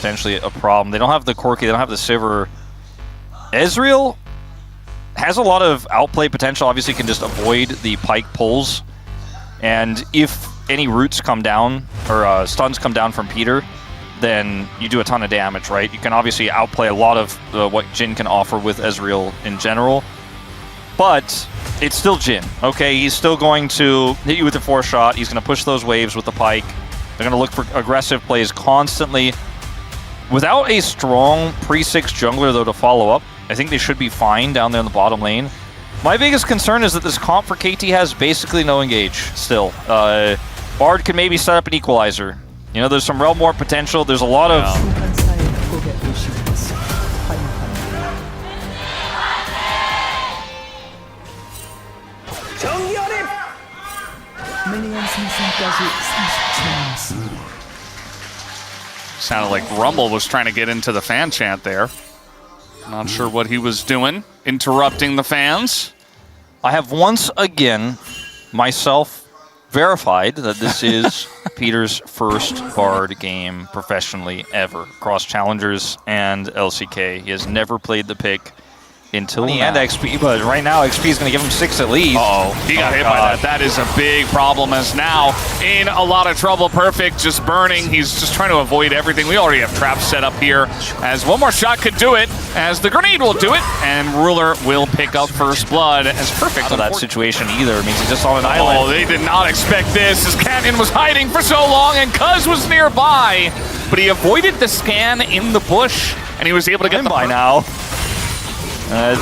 potentially a problem. They don't have the Corki, they don't have the Sivir. Ezreal has a lot of outplay potential, obviously can just avoid the Pike pulls. And if any roots come down, or stuns come down from Peter, then you do a ton of damage, right? You can obviously outplay a lot of what Jhin can offer with Ezreal in general. But it's still Jhin, okay? He's still going to hit you with the 4-shot. He's going to push those waves with the Pike. They're going to look for aggressive plays constantly. Without a strong pre-6 jungler, though, to follow up, I think they should be fine down there in the bottom lane. My biggest concern is that this comp for KT has basically no engage still. Bard can maybe set up an equalizer. You know, there's some Realm Warp potential. There's a lot of... Sounded like Rumble was trying to get into the fan chant there. Not sure what he was doing, interrupting the fans. I have once again, myself, verified that this is Peter's first Bard game professionally ever, across Challengers and LCK. He has never played the pick until now. And XP, but right now XP is going to give him 6 at least. Uh-oh, he got hit by that. That is a big problem, as now in a lot of trouble. Perfect, just burning. He's just trying to avoid everything. We already have traps set up here, as one more shot could do it, as the grenade will do it, and Ruler will pick up first blood as Perfect. Out of that situation either. It means he's just on an island. Oh, they did not expect this, as Canyon was hiding for so long, and Cuz was nearby, but he avoided the scan in the bush, and he was able to get the by now.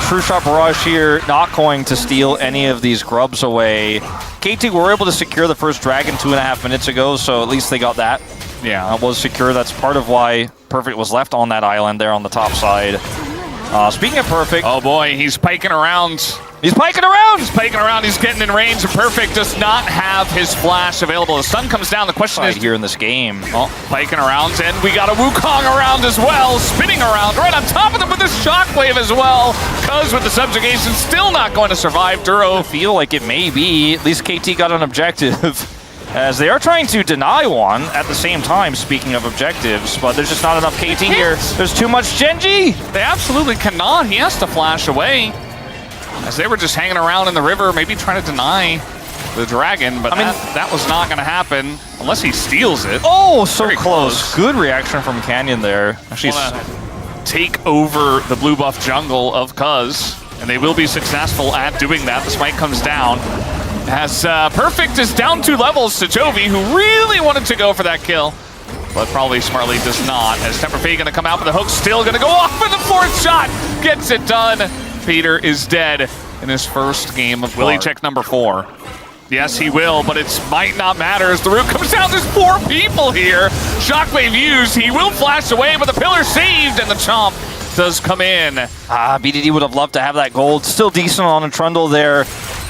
True Shot Barrage here, not going to steal any of these grubs away. KT were able to secure the first dragon 2.5 minutes ago, so at least they got that. Yeah, it was secure. That's part of why Perfect was left on that island there on the top side. Speaking of Perfect... Oh boy, he's piking around. He's piking around! He's piking around, he's getting in range, and Perfect does not have his flash available. The sun comes down, the question is... here in this game. Oh, piking around, and we got a Wukong around as well, spinning around right on top of them with a shockwave as well. Cuz with the subjugation, still not going to survive. Duro... I feel like it may be. At least KT got an objective. As they are trying to deny one at the same time, speaking of objectives, but there's just not enough KT here. There's too much Genji! They absolutely cannot. He has to flash away. As they were just hanging around in the river, maybe trying to deny the dragon, but that was not going to happen unless he steals it. Oh, so very close. Good reaction from Canyon there. Actually, take over the blue buff jungle of Cuz, and they will be successful at doing that. The smite comes down. As Perfect is down 2 levels to Jovi, who really wanted to go for that kill, but probably smartly does not. As Temper Fade going to come out, but the hook's still going to go off for the 4th shot. Gets it done. Peter is dead in his first game of... Will he check number 4? Yes, he will, but it might not matter as the root comes down. There's 4 people here. Shockwave used. He will flash away, but the pillar saved, and the chomp does come in. BDD would have loved to have that gold. Still decent on a Trundle there.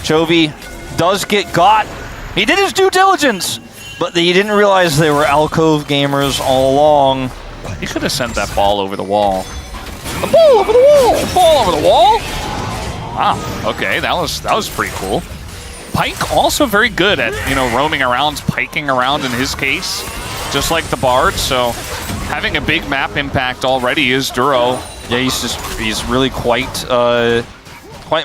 Jovi does get got. He did his due diligence, but he didn't realize they were alcove gamers all along. He could have sent that ball over the wall. The ball over the wall! The ball over the wall! Wow, okay, that was pretty cool. Pike also very good at, you know, roaming around, piking around in his case, just like the Bard, so having a big map impact already is Duro. Yeah, he's really quite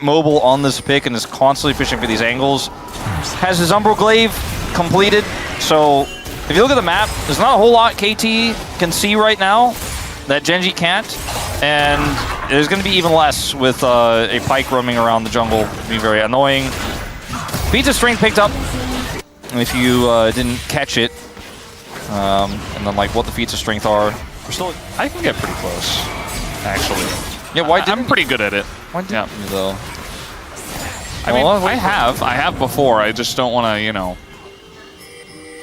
mobile on this pick and is constantly fishing for these angles. Has his Umbral Glaive completed, so if you look at the map, there's not a whole lot KT can see right now that Genji can't, and there's going to be even less with a Pike roaming around the jungle. It'd be very annoying. Feats of Strength picked up, if you didn't catch it, and then like what the Feats of Strength are. We're still, I can get pretty close, actually. Yeah, I'm pretty good at it. Why didn't you though? I mean, I have before. I just don't want to, you know,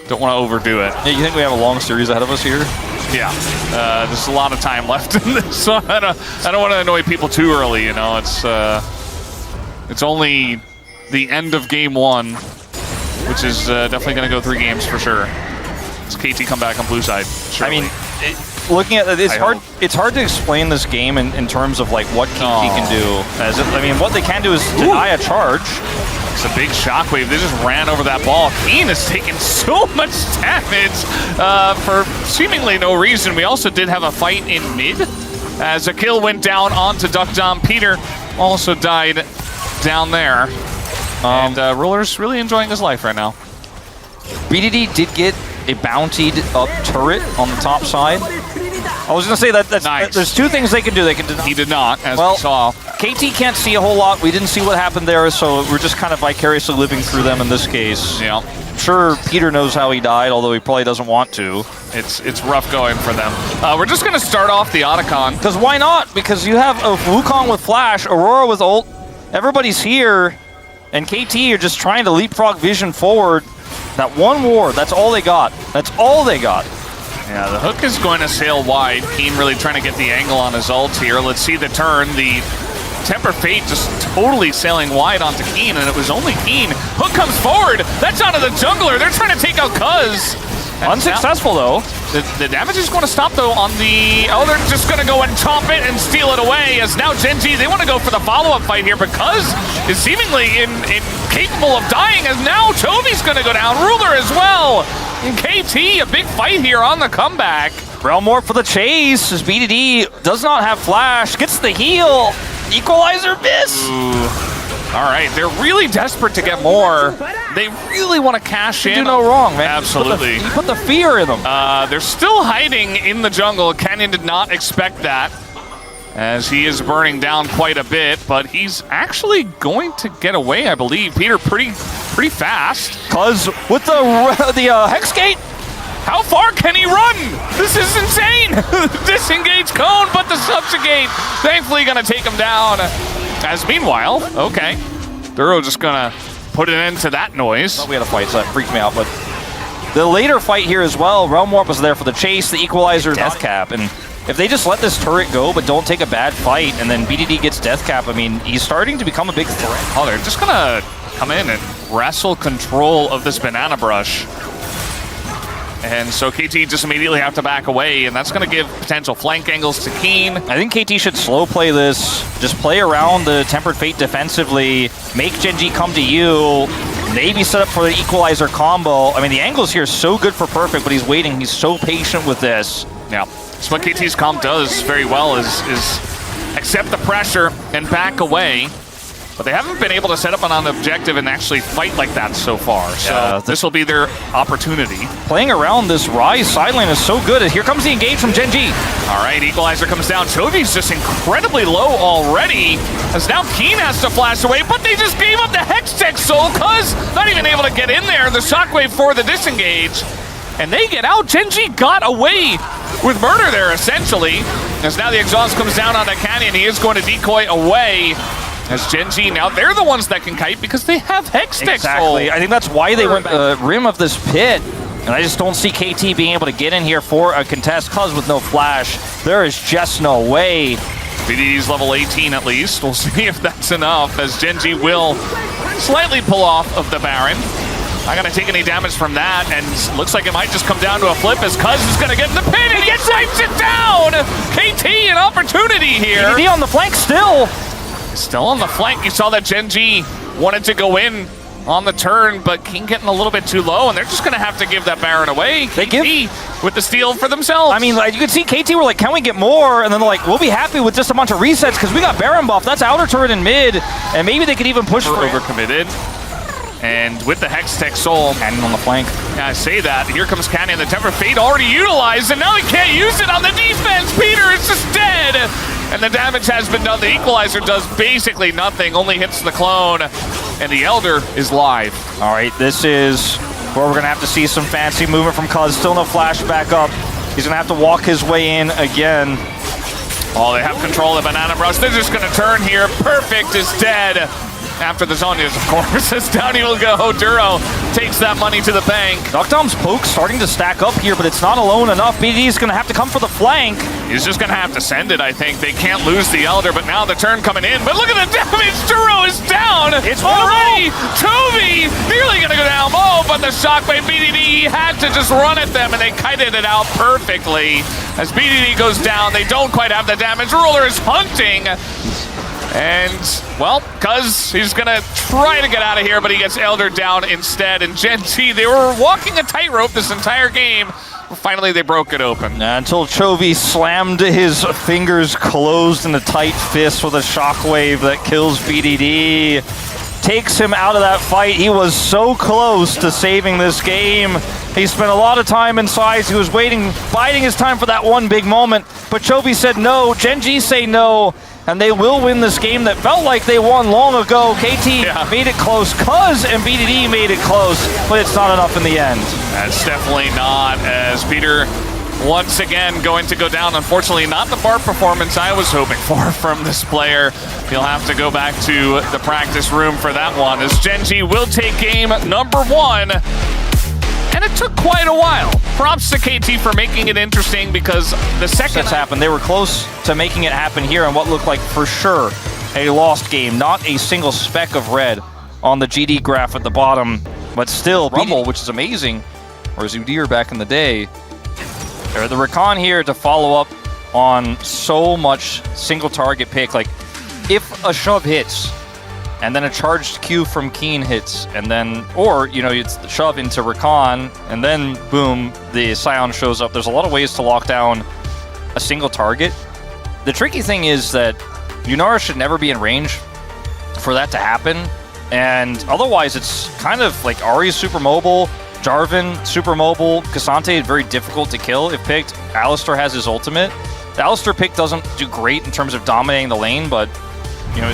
don't want to overdo it. Yeah, you think we have a long series ahead of us here? Yeah, there's a lot of time left in this, so I don't want to annoy people too early. You know, it's only the end of game 1, which is definitely going to go 3 games for sure. Does KT come back on blue side? Surely. I mean, looking at it's hard. It's hard to explain this game in terms of like what KT can do. I mean, what they can do is deny a charge. It's a big shockwave. They just ran over that ball. Keen has taken so much damage for seemingly no reason. We also did have a fight in mid as a kill went down onto Duck Dom. Peter also died down there. And Ruler's really enjoying his life right now. BDD did get a bountied up turret on the top side. I was going to say that's nice. There's two things they can do. They can He did not, as we saw. KT can't see a whole lot. We didn't see what happened there, so we're just kind of vicariously living through them in this case. Yeah. I'm sure Peter knows how he died, although he probably doesn't want to. It's rough going for them. We're just going to start off the Otacon. Because why not? Because you have a Wukong with Flash, Aurora with ult, everybody's here, and KT are just trying to leapfrog Vision forward. That one ward, that's all they got. That's all they got. Yeah, the hook is going to sail wide. Keen really trying to get the angle on his ult here. Let's see the turn. The Temper Fate just totally sailing wide onto Keen, and it was only Keen. Hook comes forward. That's onto the jungler. They're trying to take out Cuz. Unsuccessful, though. The damage is going to stop, though, on the... Oh, they're just going to go and chomp it and steal it away, as now GENG, they want to go for the follow-up fight here, because is seemingly incapable of dying, as now Toby's going to go down. Ruler as well. And KT, a big fight here on the comeback. Realm Warp for the chase, as BDD does not have Flash, gets the heal. Equalizer miss. Ooh. All right, they're really desperate to get more. They really want to cash in. Do no wrong, man. Absolutely. You put the fear in them. They're still hiding in the jungle. Canyon did not expect that, as he is burning down quite a bit, but he's actually going to get away, I believe. Peter, pretty fast. Cuz with the Hex Gate, how far can he run? This is insane. Disengage cone, but the subjugate thankfully going to take him down. As meanwhile, okay, Duro just gonna put an end to that noise. Well, we had a fight, so that freaked me out, but the later fight here as well, Realm Warp was there for the chase, the Equalizer, Death Cap, and if they just let this turret go but don't take a bad fight, and then BDD gets Death Cap, I mean, he's starting to become a big threat. Oh, they're just gonna come in and wrestle control of this banana brush. And so KT just immediately have to back away, and that's going to give potential flank angles to Keen. I think KT should slow play this, just play around the Tempered Fate defensively, make GENG come to you, maybe set up for the Equalizer combo. I mean, the angles here are so good for Perfect, but he's waiting. He's so patient with this. Yeah, so what KT's comp does very well is accept the pressure and back away. But they haven't been able to set up an objective and actually fight like that so far. So this will be their opportunity. Playing around this Rise side lane is so good. Here comes the engage from GENG. All right, Equalizer comes down. Choji's just incredibly low already, as now Keen has to flash away, but they just gave up the Hextech Soul, Cuz not even able to get in there. The Shockwave for the disengage. And they get out. GENG got away with murder there, essentially. As now the exhaust comes down on the Canyon. He is going to decoy away. As GENG, now they're the ones that can kite because they have Hextech Exactly. Soul. I think that's why they went rim of this pit. And I just don't see KT being able to get in here for a contest, Cuz with no Flash. There is just no way. BDD's level 18 at least. We'll see if that's enough, as GENG will slightly pull off of the Baron. Not going to take any damage from that, and looks like it might just come down to a flip, as Cuz is going to get in the pit, and he snipes it down! KT, an opportunity here. BDD on the flank still. Still on the flank. You saw that GENG wanted to go in on the turn, but King getting a little bit too low, and they're just going to have to give that Baron away. They give with the steal for themselves. I mean, like, you could see KT were like, can we get more? And then they're like, we'll be happy with just a bunch of resets because we got Baron buff. That's outer turret in mid, and maybe they could even push for overcommitted. And with the Hextech Soul, Canyon on the flank. Yeah, I say that. Here comes Canyon. The Temper Fate already utilized, and now he can't use it on the defense. Peter is just dead. And the damage has been done. The Equalizer does basically nothing, only hits the clone. And the Elder is live. All right, this is where we're going to have to see some fancy movement from Cuz. Still no Flash back up. He's going to have to walk his way in again. Oh, they have control of the Banana Brush. They're just going to turn here. Perfect is dead. after the Zonias, of course, as down he will go. Duro takes that money to the bank. Duckdom's poke starting to stack up here, but it's not alone enough. BDD's going to have to come for the flank. He's just going to have to send it, I think. They can't lose the Elder, but now the turn coming in. But look at the damage! Duro is down! It's already! Toby nearly going to go down low, but the shockwave BDD had to just run at them, and they kited it out perfectly. As BDD goes down, they don't quite have the damage. Ruler is hunting. And, well, Cuz, he's going to try to get out of here, but he gets Elder down instead. And GENG, they were walking a tightrope this entire game. Finally, they broke it open. Until Chovy slammed his fingers closed in a tight fist with a shockwave that kills BDD. Takes him out of that fight. He was so close to saving this game. He spent a lot of time inside. He was waiting, biding his time for that one big moment. But Chovy said no. GENG say no. And they will win this game that felt like they won long ago. KT made it close. Cuz and BDD made it close, but it's not enough in the end. That's definitely not, as Peter once again going to go down. Unfortunately, not the bar performance I was hoping for from this player. He'll have to go back to the practice room for that one, as GENG will take game number 1. And it took quite a while. Props to KT for making it interesting, because the second happened, they were close to making it happen here on what looked like for sure a lost game. Not a single speck of red on the GD graph at the bottom, but still Rumble, which is amazing, or Zudir back in the day. Or the Recon here to follow up on so much single target pick. Like, if a shove hits, and then a charged Q from Keen hits, and then, or, you know, it's the shove into Recon, and then, boom, the Scion shows up. There's a lot of ways to lock down a single target. The tricky thing is that Yunara should never be in range for that to happen, and otherwise it's kind of like Ahri's super mobile, Jarvan super mobile, Cassante very difficult to kill if picked. Alistar has his ultimate. The Alistar pick doesn't do great in terms of dominating the lane, but, you know,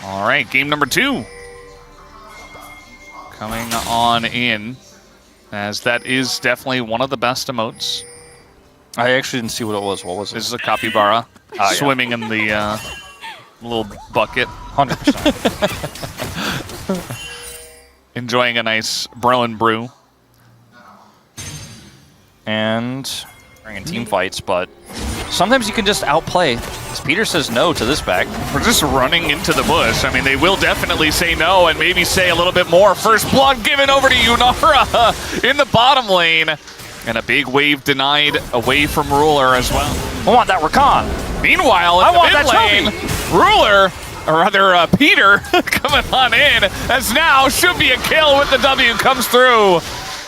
All right, game number 2 coming on in, as that is definitely one of the best emotes. I actually didn't see what it was. What was it? This is a capybara swimming in the little bucket. 100%. Enjoying a nice bro and brew. And in team fights, but sometimes you can just outplay. As Peter says no to this back. We're just running into the bush. I mean, they will definitely say no and maybe say a little bit more. First blood given over to Yunara in the bottom lane. And a big wave denied away from Ruler as well. I want that Recon. Meanwhile, in the mid lane, Ruler, or rather Peter, coming on in, as now should be a kill with the W comes through.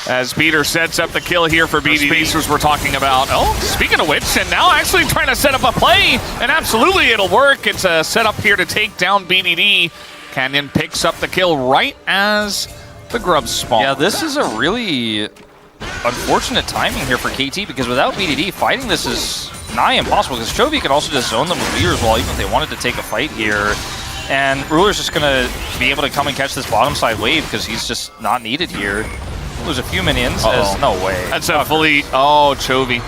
As Peter sets up the kill here for BDD. Spacers we're talking about. Oh, speaking of which, and now actually trying to set up a play, and absolutely it'll work. It's a setup here to take down BDD. Canyon picks up the kill right as the grubs spawn. Yeah, this is a really unfortunate timing here for KT, because without BDD, fighting this is nigh impossible, because Chovy can also just zone them with Leaders Wall, even if they wanted to take a fight here. And Ruler's just going to be able to come and catch this bottom side wave, because he's just not needed here. Lose a few minions. No way. That's a fully... Oh, Chovy.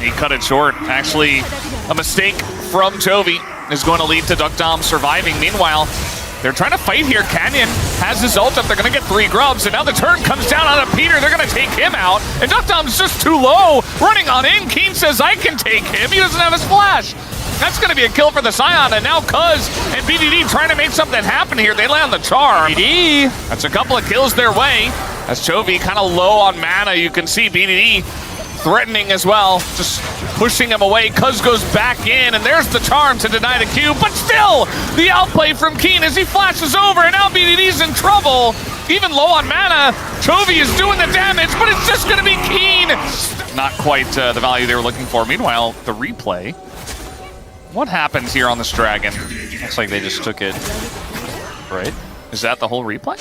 He cut it short. Actually, a mistake from Chovy is going to lead to Duckdom surviving. Meanwhile, they're trying to fight here. Canyon has his ult up. They're going to get 3 grubs, and now the turn comes down on Peter. They're going to take him out, and Duckdom's just too low. Running on in. Keen says, I can take him. He doesn't have his flash. That's going to be a kill for the Scion, and now Cuz and BDD trying to make something happen here. They land the charm. BDD, that's a couple of kills their way. As Chovy kind of low on mana, you can see BDD threatening as well, just pushing him away. Cuz goes back in, and there's the charm to deny the Q, but still, the outplay from Keen as he flashes over, and now BDD's in trouble. Even low on mana, Chovy is doing the damage, but it's just going to be Keen. Not quite the value they were looking for. Meanwhile, the replay. What happens here on this dragon? Looks like they just took it, right? Is that the whole replay?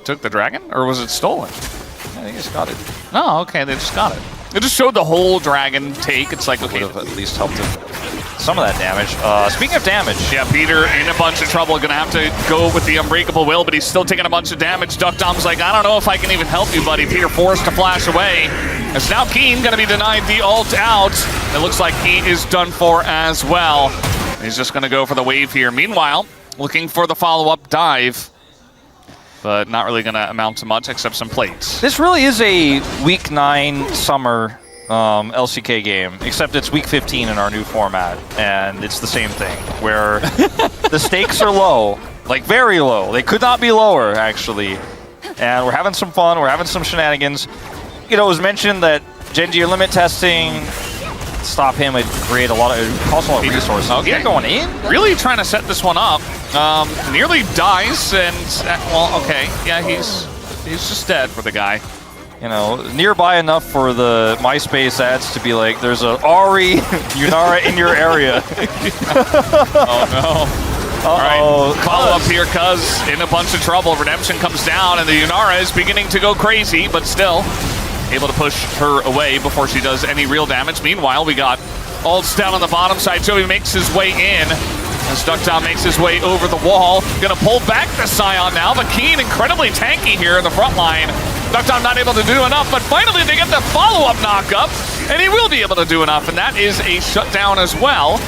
Took the dragon, or was it stolen? I think it's got it. No, okay, they just got it. It just showed the whole dragon take. It's like, okay, would have at least helped him some of that damage. Speaking of damage. Yeah, Peter in a bunch of trouble. Gonna have to go with the Unbreakable Will, but he's still taking a bunch of damage. Duckdom's like, I don't know if I can even help you, buddy. Peter forced to flash away. As now Keen gonna be denied the ult out. It looks like he is done for as well. He's just gonna go for the wave here. Meanwhile, looking for the follow-up dive, but not really gonna amount to much except some plates. This really is a Week 9 summer LCK game, except it's Week 15 in our new format, and it's the same thing, where the stakes are low, like very low. They could not be lower, actually. And we're having some fun, we're having some shenanigans. You know, it was mentioned that GENG limit testing, stop him, it create a lot of, it costs a lot of resources. Okay. He's going in? Really trying to set this one up. Nearly dies, and, well, okay. Yeah, he's just dead for the guy. You know, nearby enough for the MySpace ads to be like, there's a Ari Yunara in your area. Oh no. All right, follow up here, Cuz in a bunch of trouble. Redemption comes down, and the Yunara is beginning to go crazy, but still able to push her away before she does any real damage. Meanwhile, we got ults down on the bottom side. Joey makes his way in. As Duckdown makes his way over the wall. Gonna pull back the Scion now, but Keen incredibly tanky here in the front line. Duckdown not able to do enough, but finally they get the follow-up knock-up, and he will be able to do enough, and that is a shutdown as well,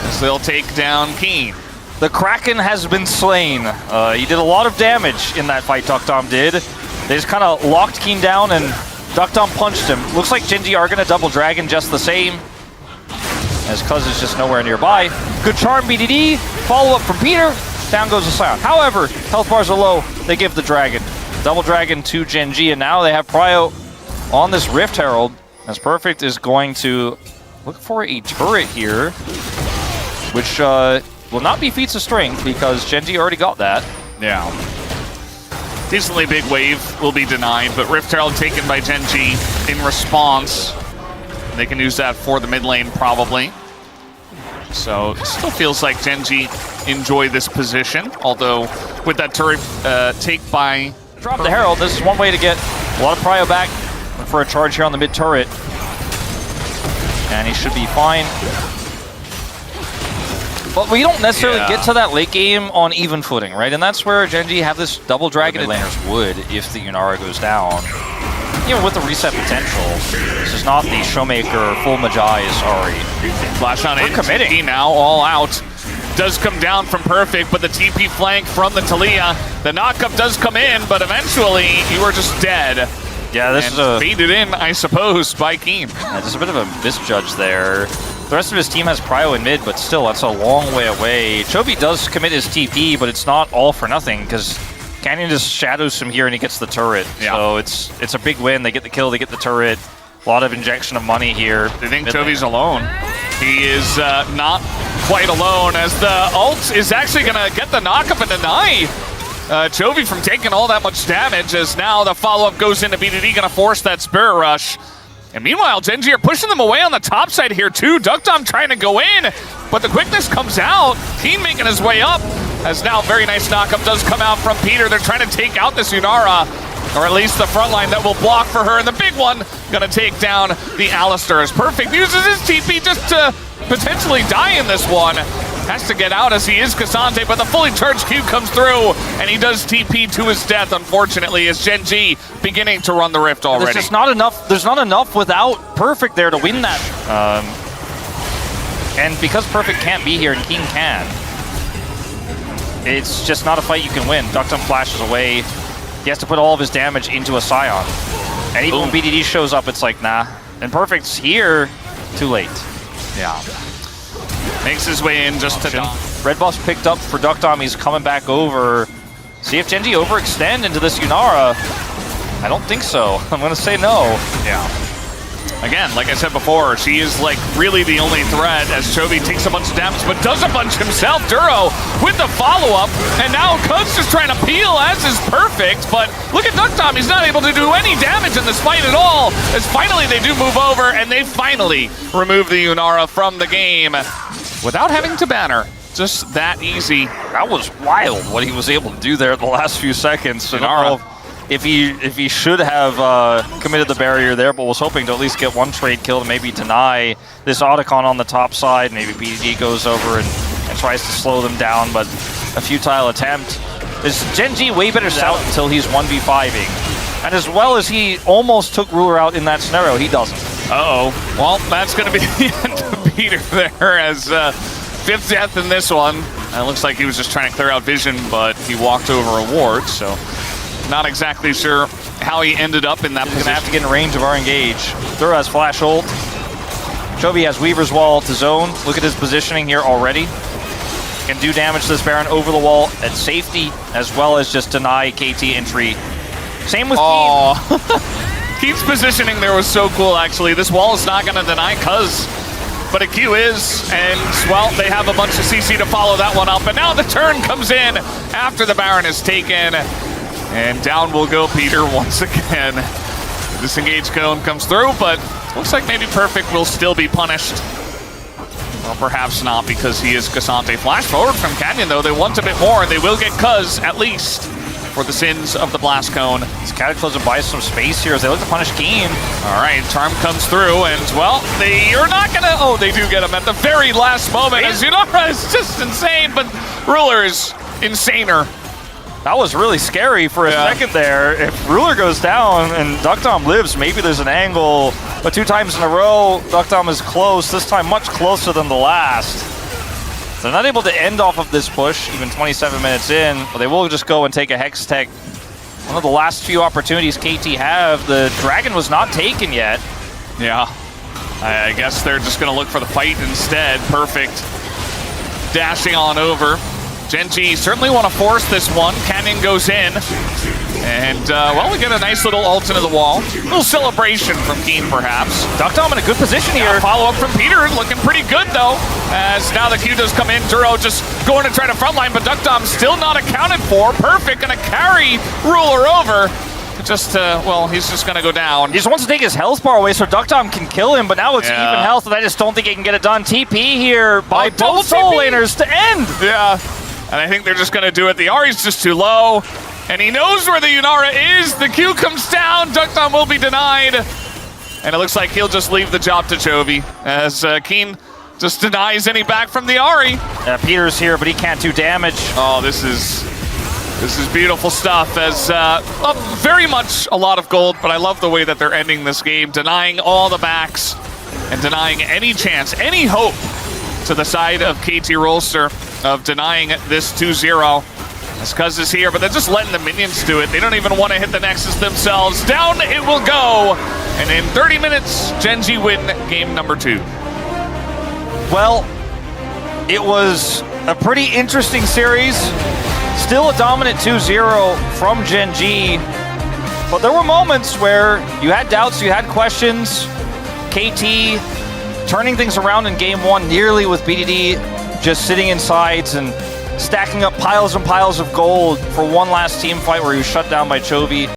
as they'll take down Keen. The Kraken has been slain. He did a lot of damage in that fight, Duckdown did. They just kind of locked Keen down, and Duckdown punched him. Looks like GENG are gonna double Dragon just the same, as Cuz is just nowhere nearby. Good charm, BDD. Follow-up from Peter. Down goes the Scion. However, health bars are low. They give the Dragon. Double Dragon to GENG, and now they have Prio on this Rift Herald, as Perfect is going to look for a turret here, which will not be feats of strength because GENG already got that. Yeah. Decently big wave will be denied, but Rift Herald taken by GENG in response. They can use that for the mid lane probably. So it still feels like GENG enjoy this position, although with that turret take by... Drop the Herald. This is one way to get a lot of Prio back for a charge here on the mid turret. And he should be fine. But we don't necessarily get to that late game on even footing, right? And that's where GENG have this double Dragon laners would if the Yunara goes down. Even with the reset potential, this is not the Showmaker full Magi, sorry. Flash on We're committing. TP now, all out. Does come down from Perfect, but the TP flank from the Talia. The knockup does come in, but eventually you are just dead. Yeah, this is a... baited in, I suppose, by Keen. Yeah, there's a bit of a misjudge there. The rest of his team has Prio in mid, but still, that's a long way away. Chovy does commit his TP, but it's not all for nothing, because Canyon just shadows him here and he gets the turret. Yeah. So it's a big win. They get the kill, they get the turret. A lot of injection of money here. They think Chovy's alone. He is not quite alone, as the ult is actually going to get the knockup and deny Chovy from taking all that much damage, as now the follow-up goes into BDD, going to force that Spirit Rush. And meanwhile, GENG are pushing them away on the top side here too. Duckdom trying to go in, but the quickness comes out. Keen making his way up, as now very nice knockup does come out from Peter. They're trying to take out this Yunara, or at least the front line that will block for her. And the big one gonna take down the Alistar, as Perfect uses his TP just to potentially die in this one. Has to get out as he is Cassante, but the fully charged Q comes through, and he does TP to his death, unfortunately, as GENG beginning to run the Rift already. There's just not enough. There's not enough without Perfect there to win that. And because Perfect can't be here and King can, it's just not a fight you can win. Duckdom flashes away. He has to put all of his damage into a Scion. And even when BDD shows up, it's like, nah. And Perfect's here, too late. Yeah. Makes his way in just to die. Red buff's picked up for Duckdom. He's coming back over. See if GENG overextend into this Yunara. I don't think so. I'm going to say no. Yeah. Again, like I said before, she is like really the only threat, as Chovy takes a bunch of damage, but does a bunch himself. Duro with the follow-up, and now Cuz just trying to peel, as is Perfect, but look at Duckdom, he's not able to do any damage in this fight at all, as finally they do move over, and they finally remove the Yunara from the game without having to ban her. Just that easy. That was wild what he was able to do there in the last few seconds. Yunara, if he should have committed the barrier there, but was hoping to at least get one trade kill to maybe deny this Otacon on the top side. Maybe BDD goes over and tries to slow them down, but a futile attempt. This GENG way better out until he's 1v5ing. And as well as he almost took Ruler out in that scenario, he doesn't. Uh-oh. Well, that's going to be the end of Peter there as 5th death in this one. And it looks like he was just trying to clear out vision, but he walked over a ward, so not exactly sure how he ended up in that position. He's going to have to get in range of our engage. Thur has flash ult. Chovy has Weaver's Wall to zone. Look at his positioning here already. Can do damage to this Baron over the wall at safety, as well as just deny KT entry. Same with Keen. Keen's positioning there was so cool, actually. This wall is not going to deny Cuz, but a Q is, and, well, they have a bunch of CC to follow that one up. And now the turn comes in after the Baron is taken, and down will go Peter once again. This engage cone comes through, but looks like maybe Perfect will still be punished. Or perhaps not, because he is Cassante. Flash forward from Canyon, though. They want a bit more, and they will get Cuz, at least, for the sins of the Blast Cone. This Cataclysm buys some space here as they look to punish Keen. All right, Charm comes through, and, well, you're not going to... Oh, they do get him at the very last moment, as Yunara is just insane, but Ruler is insaner. That was really scary for a second there. If Ruler goes down and Duckdom lives, maybe there's an angle. But 2 times in a row, Duckdom is close, this time much closer than the last. They're not able to end off of this push, even 27 minutes in, but they will just go and take a Hex Tech. One of the last few opportunities KT have. The Dragon was not taken yet. Yeah, I guess they're just going to look for the fight instead. Perfect. Dashing on over. GENG certainly want to force this one. Canyon goes in. And, well, we get a nice little ult into the wall. A little celebration from Keen, perhaps. Duckdom in a good position here. Follow-up from Peter, looking pretty good, though. As now the Q does come in. Duro just going to try to frontline, but Duckdom still not accounted for. Perfect, gonna carry Ruler over. Just, well, he's just gonna go down. He just wants to take his health bar away so Duckdom can kill him, but now it's even health, and I just don't think he can get it done. TP here by both solo laners to end. Yeah, and I think they're just gonna do it. The Ahri's just too low. And he knows where the Yunara is. The Q comes down. Duckdom will be denied. And it looks like he'll just leave the job to Chovy as Keen just denies any back from the Ahri. Peter's here, but he can't do damage. Oh, this is beautiful stuff. As very much a lot of gold, but I love the way that they're ending this game, denying all the backs and denying any chance, any hope to the side of KT Rolster of denying this 2-0. As Cuz is here, but they're just letting the minions do it. They don't even want to hit the Nexus themselves. Down it will go. And in 30 minutes, GENG win game number 2. Well, it was a pretty interesting series. Still a dominant 2-0 from GENG. But there were moments where you had doubts, you had questions. KT turning things around in game 1 nearly with BDD just sitting in sides and stacking up piles and piles of gold for one last team fight where he was shut down by Chovy.